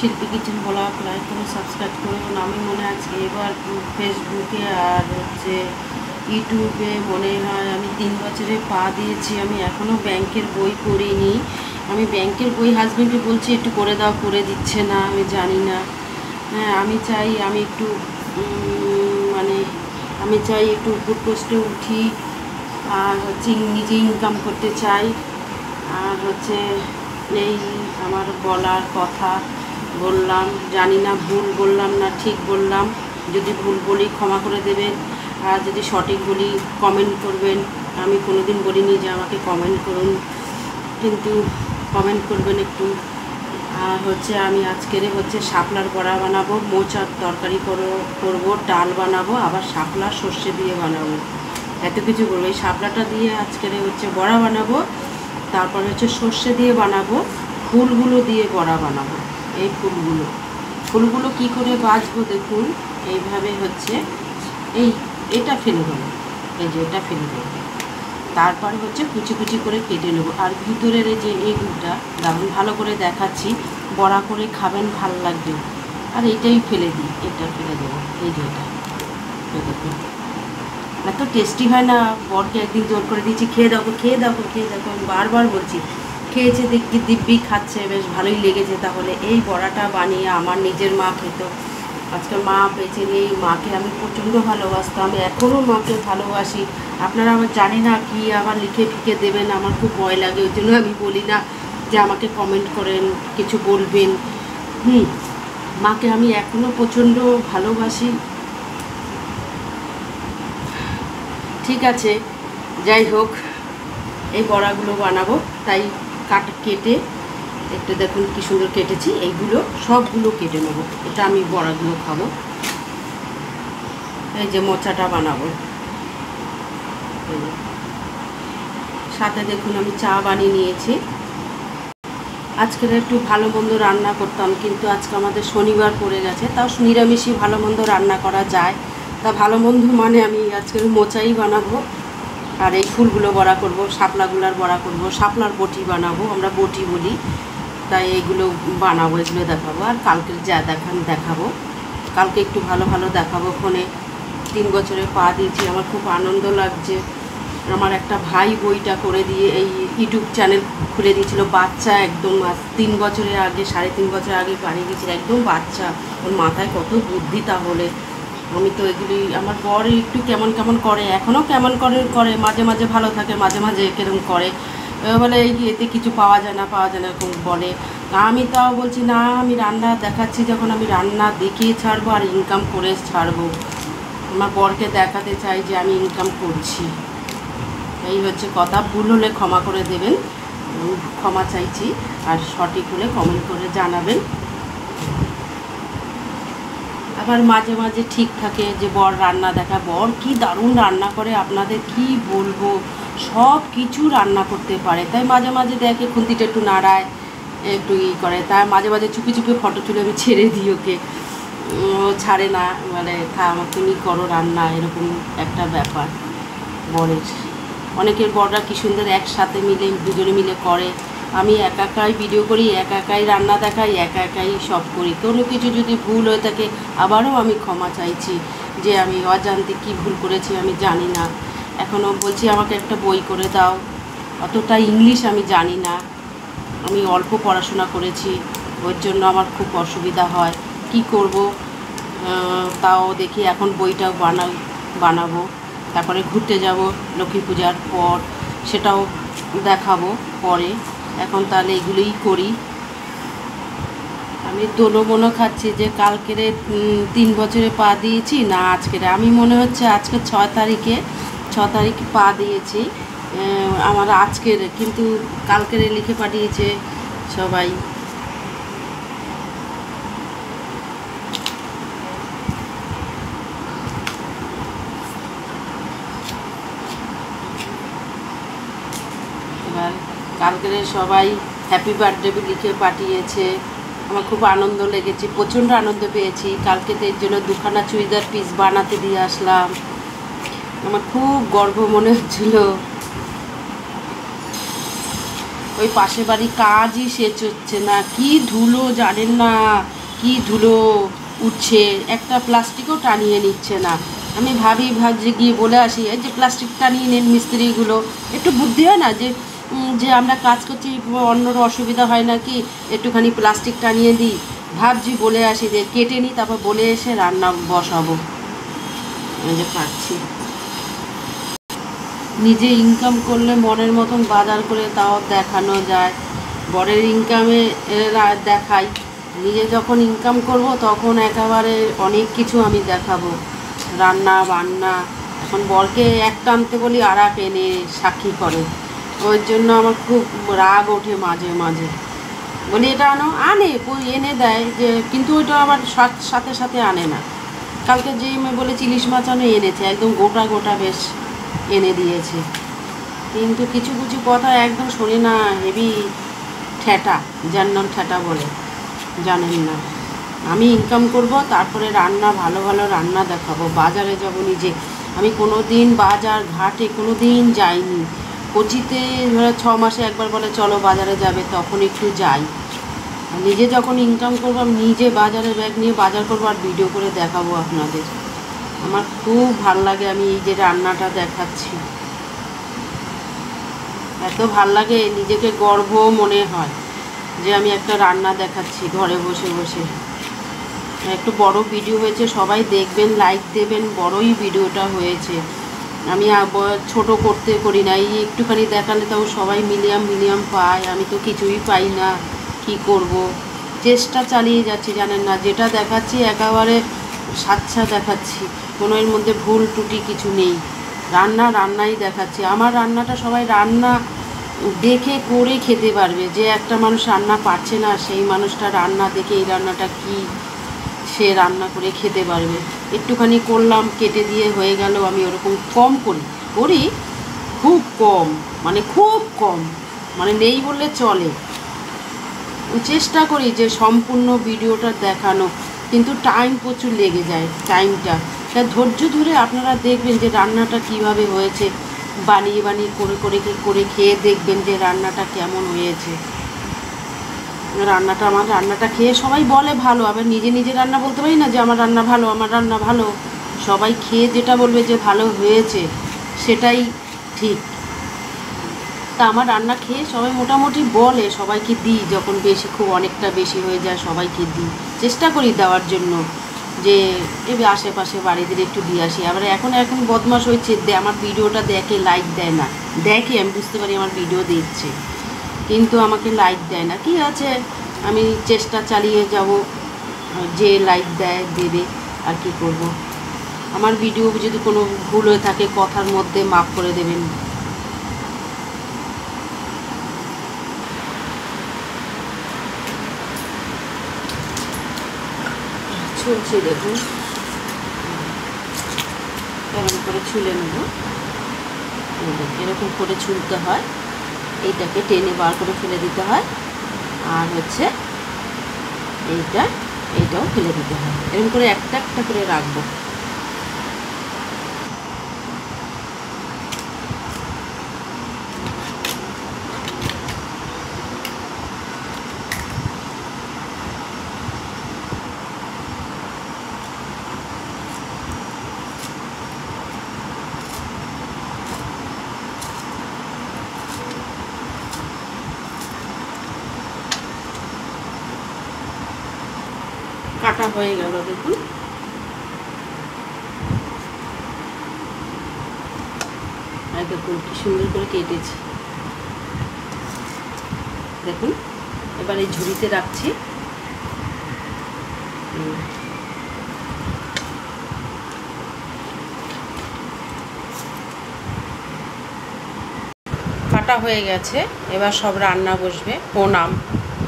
শিল্পী kitchen blog like করে subscribe করুন। আমি মনে আজকে এবার ফেসবুকে আর হচ্ছে ইউটিউবে মনে হয় আমি 3 বছরে পা দিয়েছি। আমি এখনও ব্যাংকের বই করিনি। আমি ব্যাংকের বই হাজব্যান্ডকে বলছি একটু করে দাও, করে দিচ্ছে না, আমি জানি না। হ্যাঁ, আমি চাই আমি একটু আমি চাই একটু উপর পোস্টে উঠি আর হচ্ছে নিজে ইনকাম করতে চাই। আর হচ্ছে এই আমার বলার কথা বললাম, জানি না ভুল বললাম না ঠিক বললাম। যদি ভুল বলি ক্ষমা করে দেবেন, আর যদি সঠিক বলি কমেন্ট করবেন। আমি কোনোদিন বলিনি যে আমাকে কমেন্ট করুন, কিন্তু কমেন্ট করবেন একটু। আর হচ্ছে আমি আজকের হচ্ছে শাপলার বড়া বানাবো, মোচার তরকারি করবো, ডাল বানাবো, আবার শাপলা সর্ষে দিয়ে বানাবো, এত কিছু করবো। এই শাপলাটা দিয়ে আজকের হচ্ছে বড়া বানাবো, তারপরে হচ্ছে সর্ষে দিয়ে বানাবো, ফুলগুলো দিয়ে বড়া বানাবো। এই ফুলগুলো কি করে বাছবো দেখুন, এইভাবে হচ্ছে এটা ফেলে দেবো, এই যে এটা ফেলে দেবো, তারপরে হচ্ছে কুচি কুচি করে কেটে নেবো। আর ভিতরের এই যে এগুলোটা দারুণ ভালো করে দেখাচ্ছি, বড়া করে খাবেন, ভালো লাগবে। আর এটাই ফেলে দিই, এটা ফেলে দেবো, এই যে এটা দেখুন, এত টেস্টি হয় না। বরকে একদিন জোর করে দিয়েছি, খেয়ে দেখো খেয়ে দেখো খেয়ে দেখো, আমি বারবার বলছি। খেয়েছে, দেখি দিব্যি খাচ্ছে, বেশ ভালোই লেগেছে। তাহলে এই বড়াটা বানিয়ে আমার নিজের মা খেত, আজকে মা বেঁচে নেই, মাকে আমি প্রচণ্ড ভালোবাসতাম, এখনও মাকে ভালোবাসি। আপনারা আমার জানি না কি আবার লিখে ফিকে দেবেন, আমার খুব ভয় লাগে, ওই জন্য আমি বলি না যে আমাকে কমেন্ট করেন, কিছু বলবেন। মাকে আমি এখনও প্রচণ্ড ভালোবাসি। ঠিক আছে, যাই হোক, এই বড়াগুলো বানাবো, তাই কেটে একটু দেখুন কি সুন্দর কেটেছি। এইগুলো সবগুলো কেটে নেবো, এটা আমি বড়াগুলো খাবো। এই যে মোচাটা বানাবো, সাথে দেখুন আমি চা বানিয়ে নিয়েছি। আজকের একটু ভালো মন্দ রান্না করতাম, কিন্তু আজকে আমাদের শনিবার পড়ে গেছে, তাও নিরামিষই ভালো মন্দ রান্না করা যায়। তা ভালো মন্দ মানে আমি আজকের মোচাই বানাবো, আর এই ফুলগুলো বড়া করব, শাপলাগুলার বড়া করব, শাপলার বটি বানাবো, আমরা বটি বলি, তাই এইগুলো বানাবো, এগুলো দেখাবো। আর কালকে যা দেখাবো, কালকে একটু ভালো ভালো দেখাবো। ফোনে 3 বছরে পা দিয়েছি, আমার খুব আনন্দ লাগছে। আমার একটা ভাই বইটা করে দিয়ে এই ইউটিউব চ্যানেল খুলে দিয়েছিল, বাচ্চা একদম 3 বছরের আগে, 3.5 বছর আগে বানিয়ে গেছিল, একদম বাচ্চা, ওর মাথায় কত বুদ্ধি। তাহলে আমি তো এগুলি, আমার বর একটু কেমন কেমন করে, এখনও কেমন করে, মাঝে মাঝে ভালো থাকে, মাঝে মাঝে কেরম করে, বলে এতে কিছু পাওয়া যায় না এরকম বলে। আমি তাও বলছি না, আমি রান্না দেখাচ্ছি, যখন আমি রান্না দেখিয়ে ছাড়বো আর ইনকাম করে ছাড়বো। আমার বরকে দেখাতে চাই যে আমি ইনকাম করছি, এই হচ্ছে কথা। ভুল হলে ক্ষমা করে দেবেন, ক্ষমা চাইছি। আর সঠিক হলে কমেন্ট করে জানাবেন। আবার মাঝে মাঝে ঠিক থাকে যে বর রান্না দেখা, বর কি দারুণ রান্না করে, আপনাদের কি বলবো, সব কিছু রান্না করতে পারে। তাই মাঝে মাঝে দেখে খুন্তিটা একটু নাড়ায়, একটু করে, তাই মাঝে মাঝে চুপি চুপি ফটো তুলে আমি ছেড়ে দিই ওকে, ছাড়ে না, মানে তুমি করো রান্না, এরকম একটা ব্যাপার বরের। অনেকের বররা কি সুন্দর একসাথে মিলে দুজনে মিলে করে, আমি একা একাই ভিডিও করি, একা একাই রান্না দেখাই, একা একাই সব করি। কোনো কিছু যদি ভুল হয়ে থাকে আবারও আমি ক্ষমা চাইছি, যে আমি অজান্তে কী ভুল করেছি আমি জানি না। এখনও বলছি আমাকে একটা বই করে দাও, অতটা ইংলিশ আমি জানি না, আমি অল্প পড়াশোনা করেছি, ওর জন্য আমার খুব অসুবিধা হয়। কি করব, তাও দেখি এখন বইটা বানাবো, তারপরে ঘুরতে যাব লক্ষ্মী পূজার পর, সেটাও দেখাবো পরে। এখন তাহলে এগুলোই করি। আমি দোনো খাচ্ছি যে কালকের 3 বছরে পা দিয়েছি না আজকের, আমি মনে হচ্ছে আজকে 6 তারিখে পা দিয়েছি আমার আজকের, কিন্তু কালকের লিখে পাঠিয়েছে সবাই। এবার কালকের সবাই হ্যাপি বার্থডে লিখে পাঠিয়েছে, আমার খুব আনন্দ লেগেছে, প্রচণ্ড আনন্দ পেয়েছি। কালকে তো এর জন্য 2খানা চুড়িদার পিস বানাতে দিয়ে আসলাম, আমার খুব গর্ব মনে হচ্ছিল। ওই পাশে বাড়ি কাজই শেষ হচ্ছে না, কি ধুলো জানেন না, কি ধুলো উঠছে, একটা প্লাস্টিকও টানিয়ে নিচ্ছে না। আমি ভাবছি গিয়ে বলে আসি, এই যে প্লাস্টিক টানিয়ে নেন মিস্ত্রিগুলো, একটু বুদ্ধি হয় না যে যে আমরা কাজ করছি অন্যর অসুবিধা হয় না কি, একটুখানি প্লাস্টিক টানিয়ে দিই। ভাবছি বলে আসি যে কেটে নিই, তারপর বলে এসে রান্না বসাবো। এই যে পাচ্ছি, নিজে ইনকাম করলে মনের মতন বাজার করে তাও দেখানো যায়, বরের ইনকামে দেখাই। নিজে যখন ইনকাম করব তখন একেবারে অনেক কিছু আমি দেখাবো, রান্না বান্না। এখন বরকে একটা আনতে বলি আর এক এনে সাক্ষী করে, ওই জন্য আমার খুব রাগ ওঠে মাঝে মাঝে। বলি এটা আনে এনে দেয় যে, কিন্তু ওইটা আবার সাথে সাথে আনে না। কালকে যে বলেছি ইলিশ মাছ এনেছে, একদম গোটা গোটা বেশ এনে দিয়েছে, কিন্তু কিছু কিছু কথা একদম শোনে না, হেভি ঠেটা, যার নাম ঠেটা বলে, জানেন না। আমি ইনকাম করব, তারপরে রান্না ভালো ভালো রান্না দেখাবো, বাজারে যাব নিজে। আমি কোনো দিন বাজার ঘাটে কোনো দিন যাইনি। কোচিতে 6 মাসে একবার বলে চলো বাজারে যাবে, তখন একটু যাই। নিজে যখন ইনকাম করবো আমি নিজে বাজারে ব্যাগ নিয়ে বাজার করবো আর ভিডিও করে দেখাবো আপনাদের। আমার খুব ভাল লাগে, আমি এই যে রান্নাটা দেখাচ্ছি, এত ভাল লাগে, নিজেকে গর্ব মনে হয় যে আমি একটা রান্না দেখাচ্ছি ঘরে বসে বসে। একটু বড় ভিডিও হয়েছে, সবাই দেখবেন, লাইক দেবেন, বড়ই ভিডিওটা হয়েছে। আমি ছোট করতে করি না, এই একটুখানি দেখালে তাও সবাই মিলিয়াম পায়, আমি তো কিছুই পাই না, কি করব। চেষ্টা চালিয়ে যাচ্ছি, জানেন না, যেটা দেখাচ্ছি একেবারে স্বাচ্ছা দেখাচ্ছি, কোনো এর মধ্যে ভুল ত্রুটি কিছু নেই। রান্নাই দেখাচ্ছি। আমার রান্নাটা সবাই রান্না দেখে করে খেতে পারবে। যে একটা মানুষ রান্না পারছে না, সেই মানুষটা রান্না দেখে এই রান্নাটা কি সে রান্না করে খেতে পারবে। একটুখানি করলাম, কেটে দিয়ে হয়ে গেল, আমি ওরকম কম করি খুব কম, খুব কম, নেই বললে চলে। চেষ্টা করি যে সম্পূর্ণ ভিডিওটা দেখানো, কিন্তু টাইম প্রচুর লেগে যায়। টাইমটা ধৈর্য ধরে আপনারা দেখবেন যে রান্নাটা কিভাবে হয়েছে, বানিয়ে করে খেয়ে দেখবেন যে রান্নাটা কেমন হয়েছে। আমার রান্নাটা খেয়ে সবাই বলে ভালো, আবার নিজে রান্না বলতে পারি না যে আমার রান্না ভালো। সবাই খেয়ে যেটা বলবে যে ভালো হয়েছে সেটাই ঠিক। তা আমার রান্না খেয়ে সবাই মোটামুটি বলে, সবাইকে দিই, যখন খুব অনেকটা বেশি হয়ে যায় সবাইকে দিই, চেষ্টা করি দেওয়ার জন্য, যে এবার আশেপাশে বাড়িদের একটু দিয়ে আসি। আবার এখন বদমাশ হয়েছে, আমার ভিডিওটা দেখে লাইক দেয় না, দেখে আমি বুঝতে পারি আমার ভিডিও দেখছে, কিন্তু আমাকে লাইক দেয় না। কি আছে, আমি চেষ্টা চালিয়ে যাব, যে লাইক দেবে, আর কি করব। আমার ভিডিও যদি কোনো ভুল হয়ে থাকে কথার মধ্যে মাফ করে দেবেন। ছুলছি, দেখুন এরকম করে ছুলে নেব, এরকম করে ছুলতে হয়, এইটাকে টেনে বার করে ফেলে দিতে হয়, আর এইটাও ফেলে দিতে হয়, এরকম করে একটা একটা করে রাখবো। কাটা হয়ে গেল, দেখুন দেখুন কি সুন্দর করে কেটেছি। দেখুন এবার এই ঝুড়িতে রাখছি। কাটা হয়ে গেছে, এবার সব রান্না বসবে। প্রণাম।